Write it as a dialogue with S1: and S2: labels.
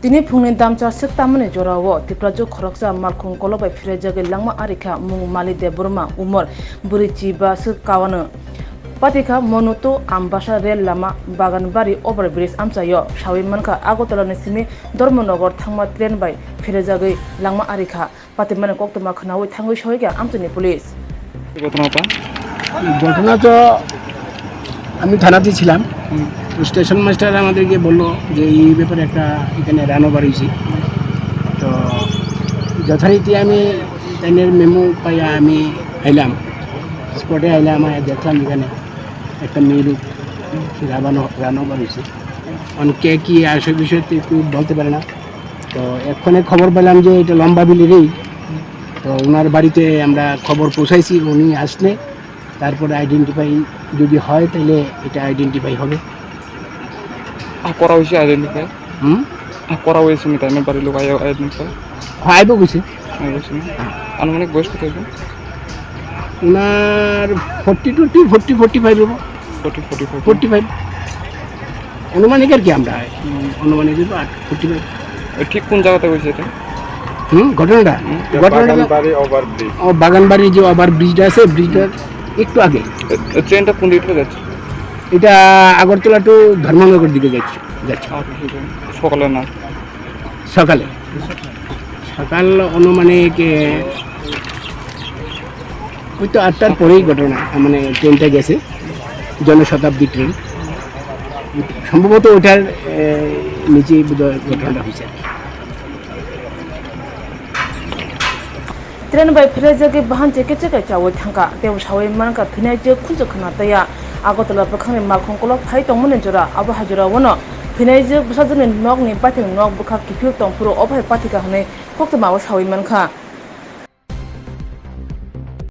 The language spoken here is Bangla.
S1: Tini phungni damcha sik tamani jorawo Twiprajwk khoroksa malkhung kolobai Pherejagwi Langma Arikha mung mali de burma umor buri chiba sik kawana Patika monuto ambasha rel lama baganbari overbridge amchayo shawi manka agotala nisimi dormonogor thangma train by Pherejagwi Langma Arikha patimane koktoma khanawi thangwi shoiga amchani police
S2: ঘটনা তো আমি থানাতে ছিলাম স্টেশন মাস্টার আমাদেরকে বলল যে এই ব্যাপারে একটা এখানে রানো বাড়িয়েছি তো যথারীতি আমি ট্রেনের মেমো পাইয়া আমি আইলাম স্পটে আইলাম দেখলাম এখানে একটা মেয়ে রানো বাড়িয়েছি অনেকে কি আসে বিষয়তে একটু বলতে পারে না তো এক্ষণে খবর পেলাম যে এটা লম্বা বিলিরই তো ওনার বাড়িতে আমরা খবর পৌঁছাইছি উনি আসলে তারপরে আইডেন্টিফাই যদি হয় তাহলে এটা আইডেন্টিফাই হবে
S3: করা হয়েছে আইডেন্টিফাই করা হয়েছে মিটাইমের বাড়ির লোক আইডেন্টিফাই
S2: আইব গেছে
S3: আনুমানিক বয়স কত হবে
S2: ওনার 45 হবে 45 অনুমানিক আর কি আমরা অনুমানিক 45
S3: ঠিক কোন জায়গাতে হয়েছে এটা
S2: ঘটনাটা বাগানবাড়ি যে ওভার ব্রিজটা আছে ব্রিজটার একটু আগে
S3: ট্রেনটা কোন দিকে যাচ্ছে
S2: এটা আগরতলা টু ধর্মনগর দিকে যাচ্ছে
S3: সকালে না
S2: সকাল অনুমানিক ওই তো 8টার পরেই ঘটনা মানে ট্রেনটা গেছে জনশতাব্দী ট্রেন সম্ভবত ওটার নিচে ঘটনাটা হয়েছে
S1: Train by Pherejagwi Bahan cheke chawo thangka tew shawi manka Pherejagwi khunjo khana taya agotala bakhani malkhung kolok phai tongmone jora abo hajura wono Pherejagwi busajuni nok ni pating nok bukha kipil tongpuro obai patika hane koktama shawi manka